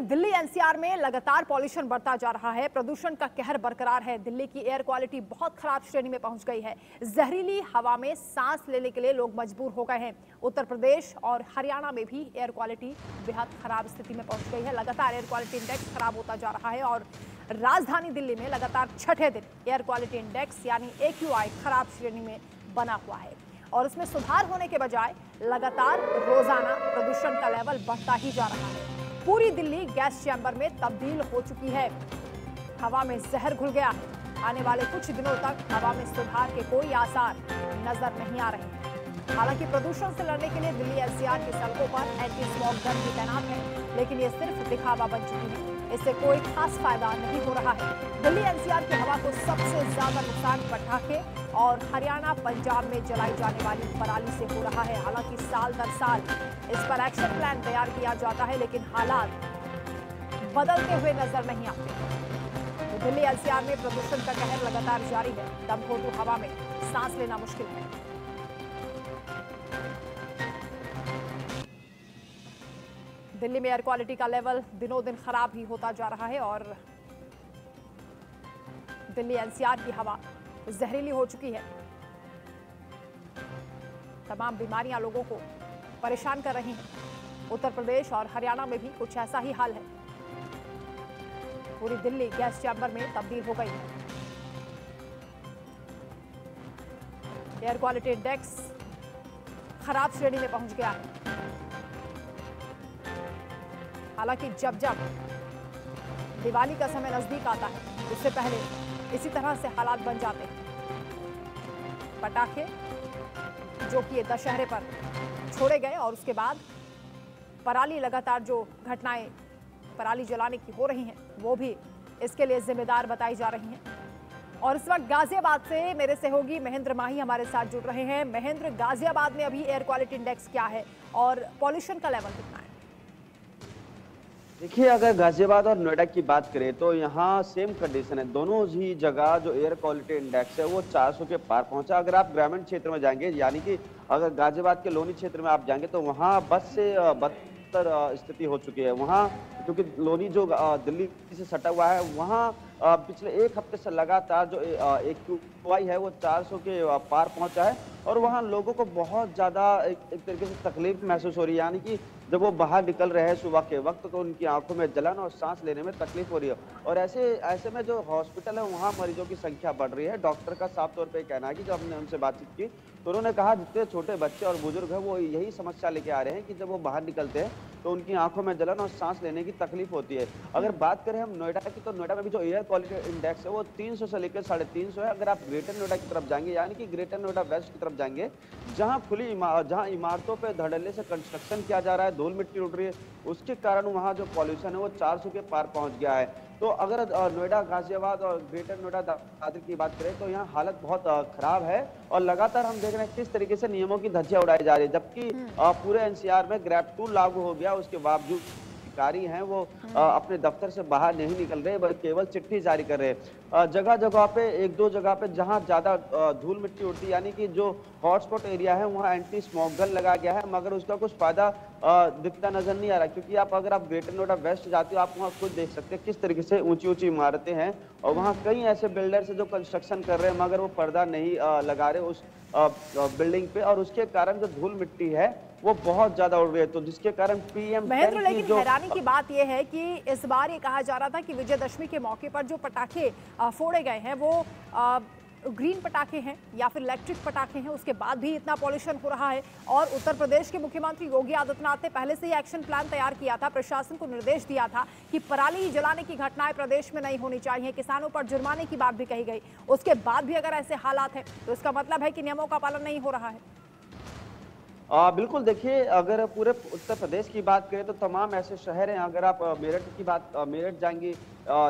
Delhi NCR में लगातार pollution बढ़ता जा रहा है। प्रदूषण का कहर बरकरार है। दिल्ली की एयर क्वालिटी बहुत खराब श्रेणी में पहुंच गई है। जहरीली हवा में सांस लेने के लिए लोग मजबूर हो गए हैं। उत्तर प्रदेश और हरियाणा में भी एयर क्वालिटी बेहद खराब स्थिति में पहुंच गई है। लगातार एयर क्वालिटी इंडेक्स खराब होता जा रहा है और राजधानी दिल्ली में लगातार छठे दिन एयर क्वालिटी इंडेक्स यानी AQI खराब श्रेणी में बना हुआ है और इसमें सुधार होने के बजाय लगातार रोजाना प्रदूषण का लेवल बढ़ता ही जा रहा है। पूरी दिल्ली गैस चैम्बर में तब्दील हो चुकी है। हवा में जहर घुल गया है। आने वाले कुछ दिनों तक हवा में सुधार के कोई आसार नजर नहीं आ रहे हैं। हालांकि प्रदूषण से लड़ने के लिए दिल्ली एनसीआर की सड़कों पर एंटी स्मॉग गन भी तैनात है, लेकिन ये सिर्फ दिखावा बन चुकी है। इससे कोई खास फायदा नहीं हो रहा है। दिल्ली एनसीआर की हवा को सबसे ज्यादा नुकसान पटाखे और हरियाणा पंजाब में जलाई जाने वाली पराली से हो रहा है। हालांकि साल दर साल इस पर एक्शन प्लान तैयार किया जाता है, लेकिन हालात बदलते हुए नजर नहीं आते। तो दिल्ली एनसीआर में प्रदूषण का कहर लगातार जारी है। दमघोटू हवा में सांस लेना मुश्किल है। दिल्ली में एयर क्वालिटी का लेवल दिनों दिन खराब ही होता जा रहा है और दिल्ली एनसीआर की हवा जहरीली हो चुकी है। तमाम बीमारियां लोगों को परेशान कर रही हैं। उत्तर प्रदेश और हरियाणा में भी कुछ ऐसा ही हाल है। पूरी दिल्ली गैस चैम्बर में तब्दील हो गई है। एयर क्वालिटी इंडेक्स खराब श्रेणी में पहुंच गया है। हालांकि जब जब दिवाली का समय नजदीक आता है, उससे पहले इसी तरह से हालात बन जाते हैं। पटाखे जो कि ये दशहरे पर छोड़े गए और उसके बाद पराली लगातार जो घटनाएं पराली जलाने की हो रही हैं, वो भी इसके लिए जिम्मेदार बताई जा रही हैं। और इस वक्त गाजियाबाद से मेरे सहयोगी महेंद्र माही हमारे साथ जुड़ रहे हैं। महेंद्र, गाजियाबाद में अभी एयर क्वालिटी इंडेक्स क्या है और पॉल्यूशन का लेवल कितना है? देखिए, अगर गाजियाबाद और नोएडा की बात करें तो यहाँ सेम कंडीशन है। दोनों ही जगह जो एयर क्वालिटी इंडेक्स है वो 400 के पार पहुंचा। अगर आप ग्रामीण क्षेत्र में जाएंगे, यानी कि अगर गाजियाबाद के लोनी क्षेत्र में आप जाएंगे तो वहाँ बस से बदतर स्थिति हो चुकी है। वहाँ क्योंकि लोनी जो दिल्ली से सटा हुआ है, वहाँ पिछले एक हफ्ते से लगातार जो AQI है वो 400 के पार पहुंचा है और वहाँ लोगों को बहुत ज़्यादा एक तरीके से तकलीफ महसूस हो रही है। यानी कि जब वो बाहर निकल रहे हैं सुबह के वक्त तो उनकी आंखों में जलन और सांस लेने में तकलीफ हो रही है। और ऐसे में जो हॉस्पिटल है वहाँ मरीजों की संख्या बढ़ रही है। डॉक्टर का साफ तौर पे कहना है कि जब हमने उनसे बातचीत की तो उन्होंने कहा जितने छोटे बच्चे और बुजुर्ग हैं वो यही समस्या लेके आ रहे हैं कि जब वो बाहर निकलते हैं तो उनकी आंखों में जलन और सांस लेने की तकलीफ होती है। अगर बात करें हम नोएडा की, तो नोएडा में भी जो एयर क्वालिटी इंडेक्स है वो 300 से लेकर 350 है। अगर आप ग्रेटर नोएडा की तरफ जाएंगे, यानी कि ग्रेटर नोएडा वेस्ट की तरफ जाएंगे, जहां इमारतों पे धड़ल्ले से कंस्ट्रक्शन किया जा रहा है, धूल मिट्टी उड़ रही है, उसके कारण वहां जो पॉल्यूशन है वो 400 के पार पहुंच गया है। तो अगर नोएडा, गाजियाबाद और ग्रेटर नोएडा, दादर की बात करें तो यहाँ हालत बहुत खराब है और लगातार हम देख रहे हैं किस तरीके से नियमों की धज्जियां उड़ाई जा रही है। जबकि पूरे एनसीआर में ग्रैब 2 लागू हो गया, उसके बावजूद अधिकारी हैं वो अपने दफ्तर से बाहर नहीं निकल रहे, बल्कि केवल चिट्ठी जारी कर रहे हैं। जगह जगह पे, एक दो जगह पे जहां ज्यादा धूल मिट्टी उड़ती है, यानी कि जो हॉटस्पॉट एरिया है वहां एंटी स्मॉग गन लगा गया है, मगर उसका कुछ फायदा दिखता नजर नहीं आ रहा। क्योंकि अगर आप ग्रेटर नोएडा वेस्ट जाते हो, आप वहाँ खुद देख सकते हैं किस तरीके से ऊंची ऊंची इमारतें हैं और वहाँ कई ऐसे बिल्डर्स हैं जो कंस्ट्रक्शन कर रहे हैं मगर वो पर्दा नहीं लगा रहे उस बिल्डिंग पे, और उसके कारण जो धूल मिट्टी है वो बहुत ज्यादा उड़ रही है। तो जिसके कारण PM महेंद्र, लेकिन हैरानी की बात यह है कि इस बार ये कहा जा रहा था कि विजयदशमी के मौके पर जो पटाखे फोड़े गए हैं वो ग्रीन पटाखे हैं या फिर इलेक्ट्रिक पटाखे हैं, उसके बाद भी इतना पॉल्यूशन हो रहा है। और उत्तर प्रदेश के मुख्यमंत्री योगी आदित्यनाथ ने पहले से ही एक्शन प्लान तैयार किया था, प्रशासन को निर्देश दिया था कि पराली जलाने की घटनाएं प्रदेश में नहीं होनी चाहिए, किसानों पर जुर्माने की बात भी कही गई। उसके बाद भी अगर ऐसे हालात हैं तो इसका मतलब है कि नियमों का पालन नहीं हो रहा है। बिल्कुल, देखिए, अगर पूरे उत्तर प्रदेश की बात करें तो तमाम ऐसे शहर हैं। अगर आप मेरठ जाएंगे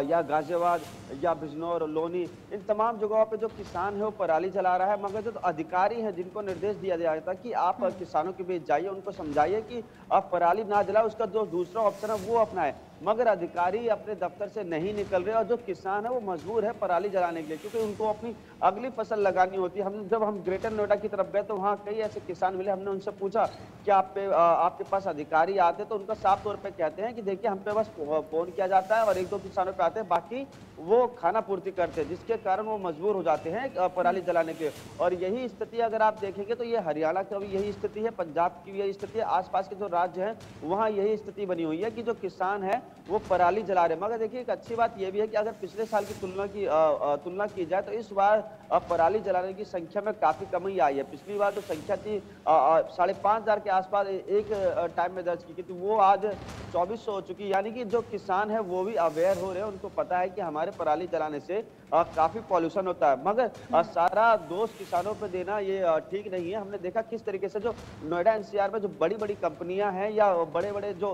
या गाजियाबाद या बिजनौर, लोनी, इन तमाम जगहों पे जो किसान है वो पराली जला रहा है, मगर जो अधिकारी हैं जिनको निर्देश दिया गया था कि आप किसानों के बीच जाइए, उनको समझाइए कि आप पराली ना जलाए, उसका जो दूसरा ऑप्शन है वो अपनाएं, मगर अधिकारी अपने दफ्तर से नहीं निकल रहे और जो किसान है वो मजबूर है पराली जलाने के लिए, क्योंकि उनको अपनी अगली फसल लगानी होती है। जब हम ग्रेटर नोएडा की तरफ गए तो वहाँ कई ऐसे किसान मिले, हमने उनसे पूछा कि आपके पास अधिकारी आते, तो उनका साफ तौर पे कहते हैं कि देखिए हम पे बस फोन किया जाता है और एक दो किसानों पे आते हैं, बाकी वो खाना पूर्ति करते हैं, जिसके कारण वो मजबूर हो जाते हैं पराली जलाने के। और यही स्थिति अगर आप देखेंगे तो ये हरियाणा की भी यही स्थिति है, पंजाब की भी यही स्थिति है, आसपास के जो राज्य हैं वहाँ यही स्थिति बनी हुई है कि जो किसान है वो पराली जला रहे हैं। मगर देखिए एक अच्छी बात ये भी है कि अगर पिछले साल की तुलना की जाए तो इस बार पराली जलाने की संख्या में काफी कमी आई है। पिछली बार जो संख्या थी 5,500 के आसपास एक टाइम में दर्ज की थी, वो आज 2400 हो चुकी। यानी कि जो किसान है वो भी अवेयर हो रहे हैं, उनको पता है कि हमारे पराली जलाने से काफी पॉल्यूशन होता है। मगर सारा दोष किसानों पर देना ये ठीक नहीं है। हमने देखा किस तरीके से जो नोएडा एनसीआर में जो बड़ी बड़ी कंपनियां हैं या बड़े बड़े जो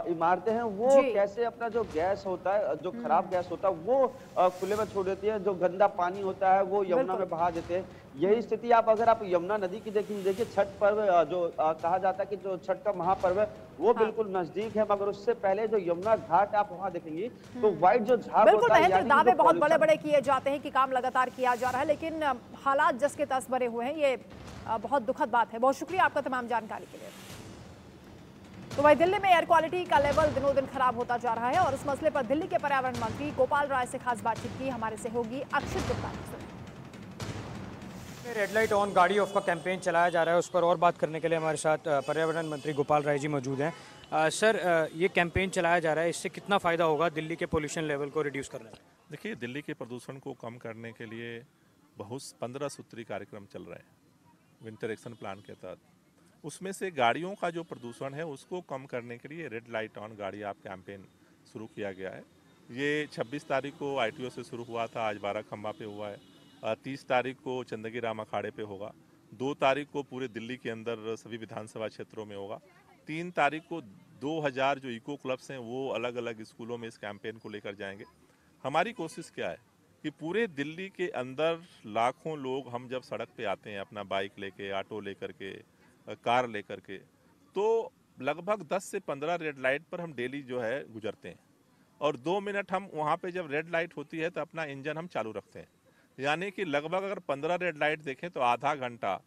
इमारतें हैं वो कैसे अपना जो गैस होता है, जो खराब गैस होता है वो खुले में छोड़ देती है, जो गंदा पानी होता है वो यमुना में बहा देते हैं। यही स्थिति अगर आप यमुना नदी की देखिए छठ पर्व जो कहा जाता है कि जो छठ का महापर्व है वो बिल्कुल नजदीक है, मगर उससे पहले जो यमुना घाट आप वहां देखेंगे तो व्हाइट जो झाग होता है, दावे बहुत बड़े बड़े किए जाते हैं कि काम लगातार किया जा रहा है, लेकिन हालात जस के तस बने हुए हैं। ये बहुत दुखद बात है। बहुत शुक्रिया आपका तमाम जानकारी के लिए। तो वही दिल्ली में एयर क्वालिटी का लेवल दिनों दिन खराब होता जा रहा है और इस मसले पर दिल्ली के पर्यावरण मंत्री गोपाल राय से खास बातचीत की हमारे सहयोगी अक्षित गुप्ता ने। रेड लाइट ऑन गाड़ी ऑफ का कैंपेन चलाया जा रहा है, उस पर और बात करने के लिए हमारे साथ पर्यावरण मंत्री गोपाल राय जी मौजूद हैं। सर, ये कैंपेन चलाया जा रहा है, इससे कितना फ़ायदा होगा दिल्ली के पोल्यूशन लेवल को रिड्यूस करने में? देखिए, दिल्ली के प्रदूषण को कम करने के लिए बहुत 15 सूत्री कार्यक्रम चल रहे हैं विंटर एक्शन प्लान के तहत। उसमें से गाड़ियों का जो प्रदूषण है उसको कम करने के लिए रेड लाइट ऑन गाड़ी ऑफ कैंपेन शुरू किया गया है। ये 26 तारीख को ITO से शुरू हुआ था, आज 12 खंबा पे हुआ है। 30 तारीख को चंदगी राम अखाड़े पे होगा। 2 तारीख को पूरे दिल्ली के अंदर सभी विधानसभा क्षेत्रों में होगा। 3 तारीख को 2000 जो इको क्लब्स हैं वो अलग अलग स्कूलों में इस कैंपेन को लेकर जाएंगे। हमारी कोशिश क्या है कि पूरे दिल्ली के अंदर लाखों लोग हम जब सड़क पे आते हैं अपना बाइक लेके, ऑटो लेकर के, कार लेकर के, तो लगभग 10 से 15 रेड लाइट पर हम डेली जो है गुजरते हैं और 2 मिनट हम वहाँ पे जब रेड लाइट होती है तो अपना इंजन हम चालू रखते हैं। यानी कि लगभग अगर 15 रेड लाइट देखें तो आधा घंटा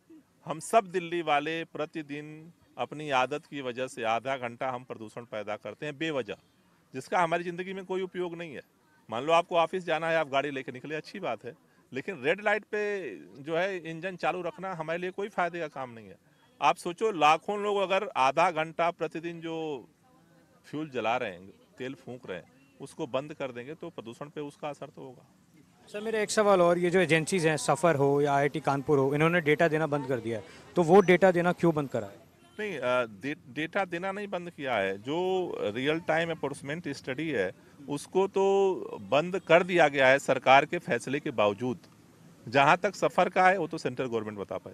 हम सब दिल्ली वाले प्रतिदिन अपनी आदत की वजह से आधा घंटा हम प्रदूषण पैदा करते हैं बेवजह, जिसका हमारी ज़िंदगी में कोई उपयोग नहीं है। मान लो आपको ऑफिस जाना है, आप गाड़ी लेके निकले, अच्छी बात है, लेकिन रेड लाइट पे जो है इंजन चालू रखना हमारे लिए कोई फायदे का काम नहीं है। आप सोचो, लाखों लोग अगर आधा घंटा प्रतिदिन जो फ्यूल जला रहे हैं, तेल फूंक रहे हैं, उसको बंद कर देंगे तो प्रदूषण पे उसका असर तो होगा। सर, मेरा एक सवाल और, ये जो एजेंसीज हैं, सफ़र हो या IIT कानपुर हो, इन्होंने डेटा देना बंद कर दिया है, तो वो डेटा देना क्यों बंद करा है? नहीं, डेटा देना नहीं बंद किया है। जो रियल टाइम एनफोर्समेंट स्टडी है उसको तो बंद कर दिया गया है सरकार के फैसले के बावजूद। जहां तक सफ़र का है वो तो सेंट्रल गवर्नमेंट बता पाए।